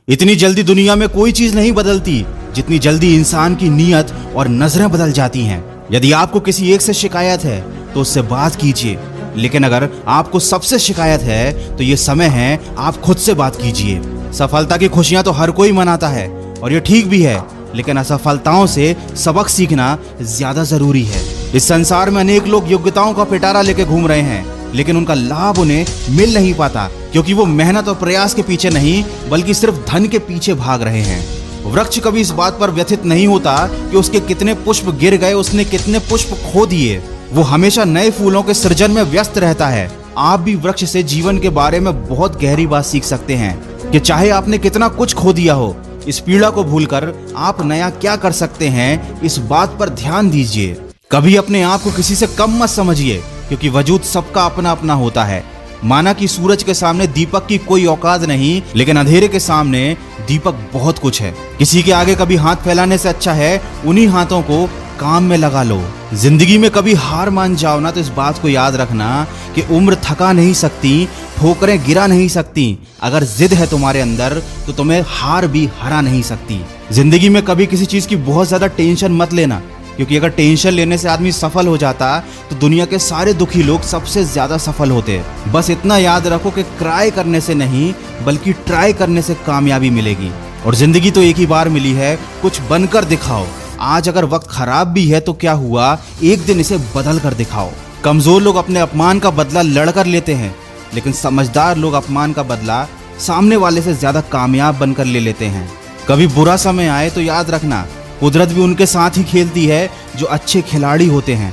इतनी जल्दी दुनिया में कोई चीज नहीं बदलती जितनी जल्दी इंसान की नीयत और नजरें बदल जाती हैं। यदि आपको किसी एक से शिकायत है तो उससे बात कीजिए, लेकिन अगर आपको सबसे शिकायत है तो ये समय है आप खुद से बात कीजिए। सफलता की खुशियां तो हर कोई मनाता है और ये ठीक भी है, लेकिन असफलताओं से सबक सीखना ज्यादा जरूरी है। इस संसार में अनेक लोग योग्यताओं का पिटारा लेके घूम रहे हैं, लेकिन उनका लाभ उन्हें मिल नहीं पाता क्योंकि वो मेहनत और प्रयास के पीछे नहीं बल्कि सिर्फ धन के पीछे भाग रहे हैं। वृक्ष कभी इस बात पर व्यथित नहीं होता कि उसके कितने पुष्प गिर गए, उसने कितने पुष्प खो दिए। वो हमेशा नए फूलों के सृजन में व्यस्त रहता है। आप भी वृक्ष से जीवन के बारे में बहुत गहरी बात सीख सकते हैं कि चाहे आपने कितना कुछ खो दिया हो, इस पीड़ा को भूलकर आप नया क्या कर सकते हैं, इस बात पर ध्यान दीजिए। कभी अपने आप को किसी से कम मत समझिए क्योंकि वजूद सबका अपना अपना होता है। माना कि सूरज के सामने दीपक की कोई औकात नहीं, लेकिन अंधेरे के सामने दीपक बहुत कुछ है। किसी के आगे कभी हाथ फैलाने से अच्छा है उन्हीं हाथों को काम में लगा लो। जिंदगी में कभी हार मान जाओ ना तो इस बात को याद रखना कि उम्र थका नहीं सकती, ठोकरें गिरा नहीं सकती। अगर जिद है तुम्हारे अंदर तो तुम्हें हार भी हरा नहीं सकती। जिंदगी में कभी किसी चीज की बहुत ज्यादा टेंशन मत लेना, क्योंकि अगर टेंशन लेने से आदमी सफल हो जाता तो दुनिया के सारे दुखी लोग सबसे ज्यादा सफल होते। बस इतना याद रखो कि क्राई करने से नहीं बल्कि ट्राई करने से कामयाबी मिलेगी। और जिंदगी तो एक ही बार मिली है, कुछ बनकर दिखाओ। आज अगर वक्त खराब भी है तो क्या हुआ, एक दिन इसे बदल कर दिखाओ। कमजोर लोग अपने अपमान का बदला लड़कर लेते हैं, लेकिन समझदार लोग अपमान का बदला सामने वाले से ज्यादा कामयाब बनकर ले लेते हैं। कभी बुरा समय आए तो याद रखना कुदरत भी उनके साथ ही खेलती है जो अच्छे खिलाड़ी होते हैं।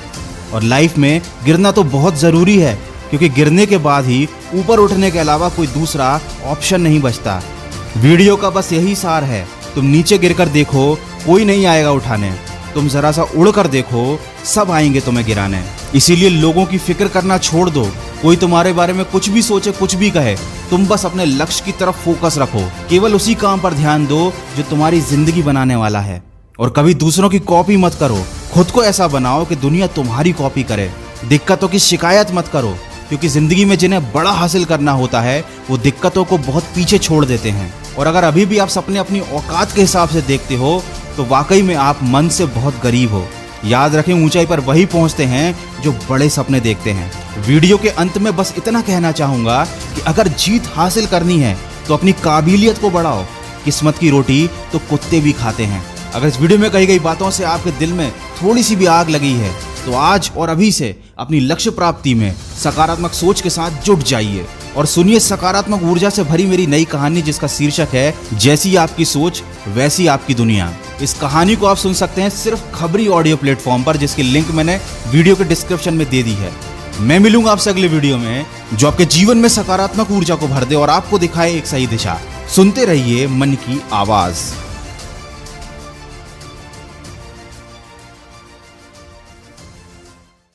और लाइफ में गिरना तो बहुत ज़रूरी है, क्योंकि गिरने के बाद ही ऊपर उठने के अलावा कोई दूसरा ऑप्शन नहीं बचता। वीडियो का बस यही सार है, तुम नीचे गिरकर देखो कोई नहीं आएगा उठाने, तुम जरा सा उड़ कर देखो सब आएंगे तुम्हें गिराने। इसीलिए लोगों की फिक्र करना छोड़ दो। कोई तुम्हारे बारे में कुछ भी सोचे, कुछ भी कहे, तुम बस अपने लक्ष्य की तरफ फोकस रखो। केवल उसी काम पर ध्यान दो जो तुम्हारी जिंदगी बनाने वाला है। और कभी दूसरों की कॉपी मत करो, खुद को ऐसा बनाओ कि दुनिया तुम्हारी कॉपी करे। दिक्कतों की शिकायत मत करो, क्योंकि जिंदगी में जिन्हें बड़ा हासिल करना होता है वो दिक्कतों को बहुत पीछे छोड़ देते हैं। और अगर अभी भी आप सपने अपनी औकात के हिसाब से देखते हो तो वाकई में आप मन से बहुत गरीब हो। याद रखें, ऊंचाई पर वही पहुंचते हैं जो बड़े सपने देखते हैं। वीडियो के अंत में बस इतना कहना चाहूंगा कि अगर जीत हासिल करनी है तो अपनी काबिलियत को बढ़ाओ। किस्मत की रोटी तो कुत्ते भी खाते हैं। अगर इस वीडियो में कही गई बातों से आपके दिल में थोड़ी सी भी आग लगी है तो आज और अभी से अपनी लक्ष्य प्राप्ति में सकारात्मक सोच के साथ जुट जाइए और सुनिए सकारात्मक ऊर्जा से भरी मेरी नई कहानी, जिसका शीर्षक है जैसी आपकी सोच वैसी आपकी दुनिया। इस कहानी को आप सुन सकते हैं सिर्फ खबरी ऑडियो प्लेटफॉर्म पर, जिसकी लिंक मैंने वीडियो के डिस्क्रिप्शन में दे दी है। मैं मिलूंगा आपसे अगले वीडियो में जो आपके जीवन में सकारात्मक ऊर्जा को भर दे और आपको दिखाए एक सही दिशा। सुनते रहिए मन की आवाज।